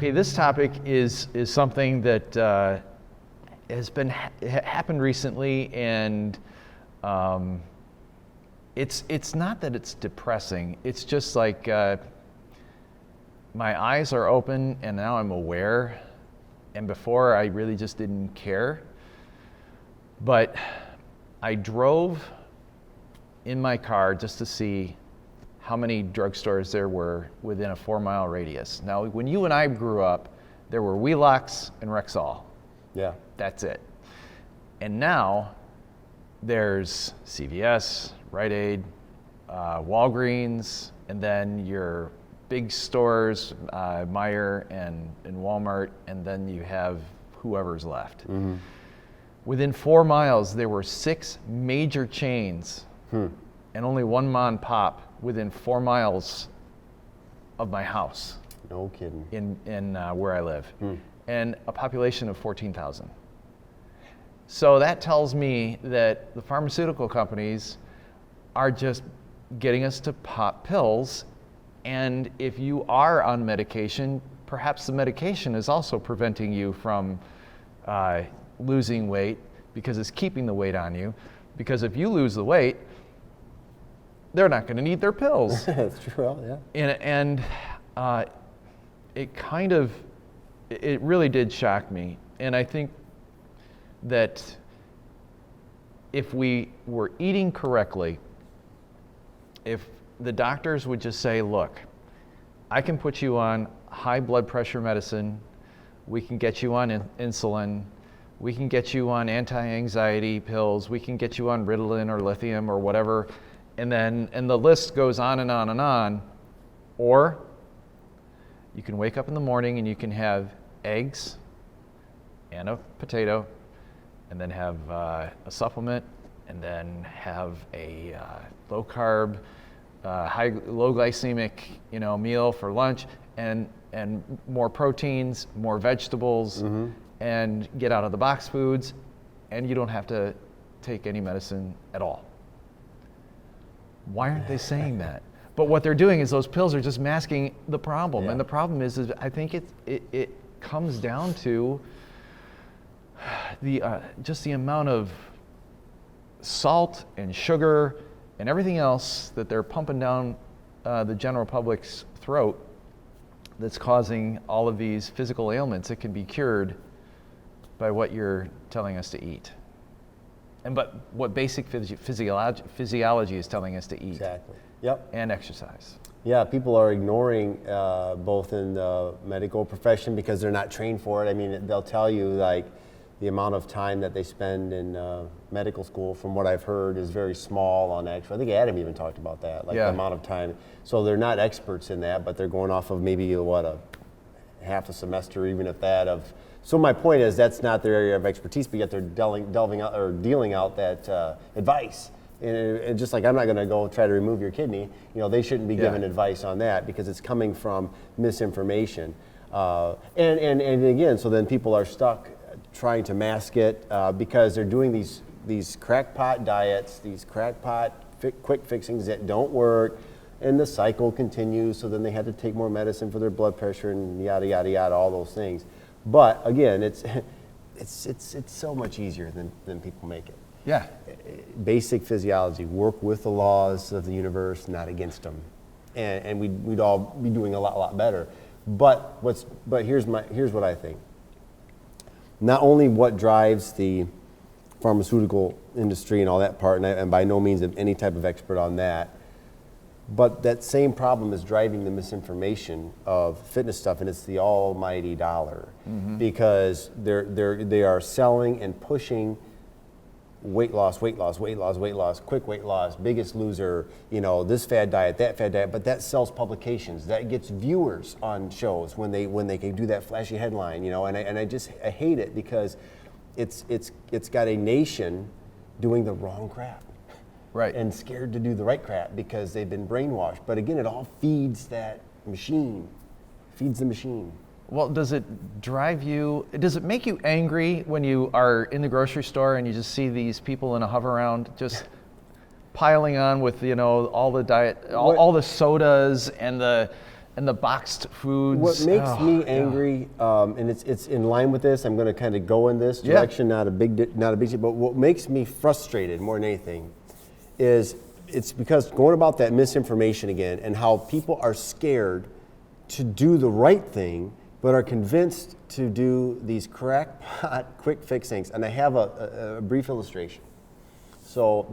Okay, this topic is something that has been happened recently, and it's not that it's depressing. It's just like my eyes are open, and now I'm aware. And before, I really just didn't care. But I drove in my car just to see how many drugstores there were within a 4-mile radius. Now, when you and I grew up, there were Wheelox and Rexall. Yeah. That's it. And now there's CVS, Rite Aid, Walgreens, and then your big stores, Meijer and Walmart, and then you have whoever's left. Mm-hmm. Within 4 miles, there were 6 major chains and only 1 mom and pop within 4 miles of my house. No kidding. In where I live, and a population of 14,000. So that tells me that the pharmaceutical companies are just getting us to pop pills. And if you are on medication, perhaps the medication is also preventing you from losing weight because it's keeping the weight on you. Because if you lose the weight, they're not going to need their pills. That's true, yeah. And it really did shock me. And I think that if we were eating correctly, if the doctors would just say, look, I can put you on high blood pressure medicine, we can get you on insulin, we can get you on anti-anxiety pills, we can get you on Ritalin or lithium or whatever, and the list goes on and on and on. Or you can wake up in the morning and you can have eggs and a potato, and then have a supplement, and then have a low carb, low glycemic, meal for lunch, and more proteins, more vegetables, and get out of the box foods, and you don't have to take any medicine at all. Why aren't they saying that? But what they're doing is those pills are just masking the problem, and the problem is I think it comes down to just the amount of salt and sugar and everything else that they're pumping down the general public's throat that's causing all of these physical ailments that can be cured by what you're telling us to eat. But what basic physiology is telling us to eat. Exactly. Yep. And exercise. Yeah, people are ignoring both in the medical profession because they're not trained for it. I mean, they'll tell you like the amount of time that they spend in medical school, from what I've heard, is very small on actual. I think Adam even talked about that, the amount of time. So they're not experts in that, but they're going off of maybe a half a semester, even if that of. So my point is that's not their area of expertise, but yet they're dealing out that advice. And just like I'm not going to go try to remove your kidney, they shouldn't be given advice on that because it's coming from misinformation. And again, so then people are stuck trying to mask it because they're doing these crackpot diets, these crackpot quick fixings that don't work, and the cycle continues. So then they have to take more medicine for their blood pressure and yada yada yada, all those things. But again, it's so much easier than people make it. Yeah. Basic physiology, work with the laws of the universe, not against them, and we'd all be doing a lot better. But here's what I think. Not only what drives the pharmaceutical industry and all that part, and by no means any type of expert on that, but that same problem is driving the misinformation of fitness stuff, and it's the almighty dollar, because they are selling and pushing weight loss, quick weight loss, biggest loser, this fad diet, that fad diet, but that sells publications, that gets viewers on shows when they can do that flashy headline, and I hate it because it's got a nation doing the wrong crap. Right. And scared to do the right crap because they've been brainwashed. But again, it all feeds that machine, feeds the machine. Well, does it make you angry when you are in the grocery store and you just see these people in a hover-round just piling on with, all the diet, all the sodas and the and the boxed foods. What makes me yeah. angry, and it's in line with this, I'm going to kind of go in this direction, not a big deal, but what makes me frustrated more than anything is it's because going about that misinformation again and how people are scared to do the right thing but are convinced to do these crackpot quick fix things. And I have a brief illustration. So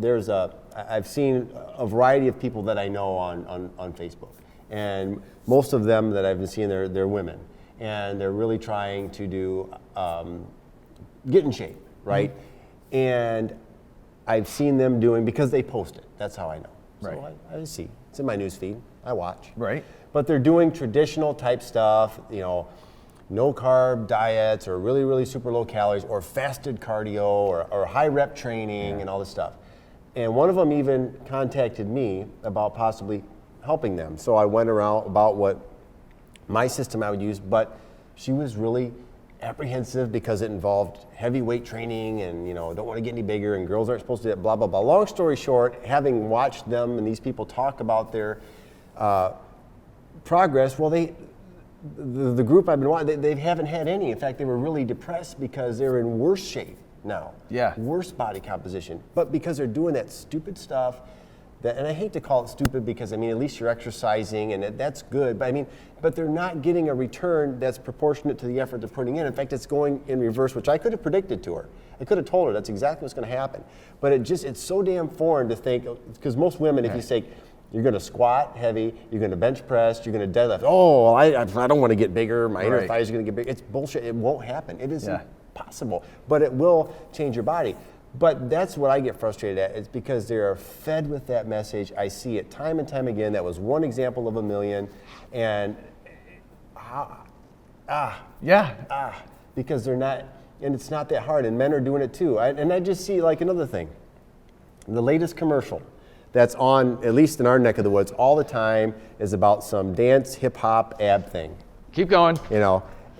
I've seen a variety of people that I know on Facebook. And most of them that I've been seeing, they're women. And they're really trying to do, get in shape, right? Mm-hmm. And I've seen them doing, because they post it, that's how I know. Right. So I see, it's in my news feed, I watch. Right. But they're doing traditional type stuff, no carb diets or really, really super low calories or fasted cardio or high rep training and all this stuff. And one of them even contacted me about possibly helping them. So I went around about what my system I would use, but she was really apprehensive because it involved heavy weight training and don't want to get any bigger and girls aren't supposed to do that, blah, blah, blah. Long story short, having watched them and these people talk about their progress, well, the group I've been watching, they haven't had any. In fact, they were really depressed because they're in worse shape now. Yeah. Worse body composition. But because they're doing that stupid stuff, and I hate to call it stupid because, at least you're exercising and that's good. But they're not getting a return that's proportionate to the effort they're putting in. In fact, it's going in reverse, which I could have predicted to her. I could have told her that's exactly what's going to happen. But it's so damn foreign to think, because most women, if you say, you're going to squat heavy, you're going to bench press, you're going to deadlift. Oh, I don't want to get bigger. My inner thighs are going to get bigger. It's bullshit. It won't happen. It is impossible. But it will change your body. But that's what I get frustrated at. It's because they are fed with that message. I see it time and time again. That was one example of a million. And because they're not, and it's not that hard. And men are doing it too. And I just see like another thing. The latest commercial that's on, at least in our neck of the woods, all the time is about some dance, hip hop, ab thing. Keep going.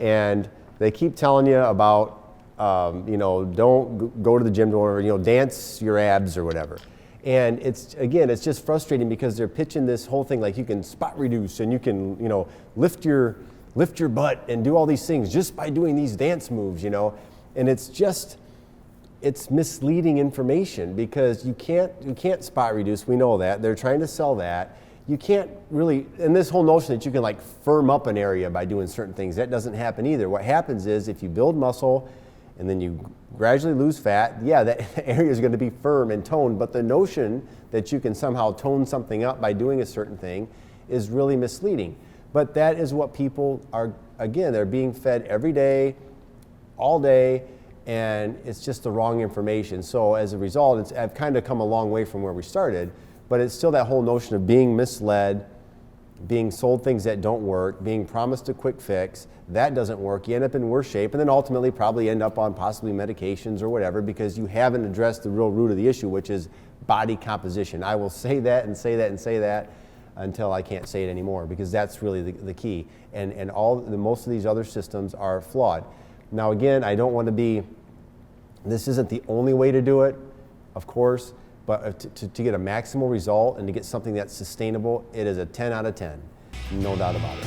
And they keep telling you about, don't go to the gym or, dance your abs or whatever. And it's just frustrating because they're pitching this whole thing like you can spot reduce and you can, lift your butt and do all these things just by doing these dance moves, And it's misleading information because you can't spot reduce. We know that. They're trying to sell that. You can't really, and this whole notion that you can like firm up an area by doing certain things, that doesn't happen either. What happens is if you build muscle and then you gradually lose fat, that area is going to be firm and toned, but the notion that you can somehow tone something up by doing a certain thing is really misleading. But that is what people are, again, they're being fed every day, all day, and it's just the wrong information. So as a result, I've kind of come a long way from where we started, but it's still that whole notion of being misled, being sold things that don't work, being promised a quick fix, that doesn't work. You end up in worse shape and then ultimately probably end up on possibly medications or whatever because you haven't addressed the real root of the issue, which is body composition. I will say that and say that and say that until I can't say it anymore because that's really the key. And most of these other systems are flawed. Now again, I don't want to be, this isn't the only way to do it, of course, but to get a maximal result and to get something that's sustainable, it is a 10 out of 10, no doubt about it.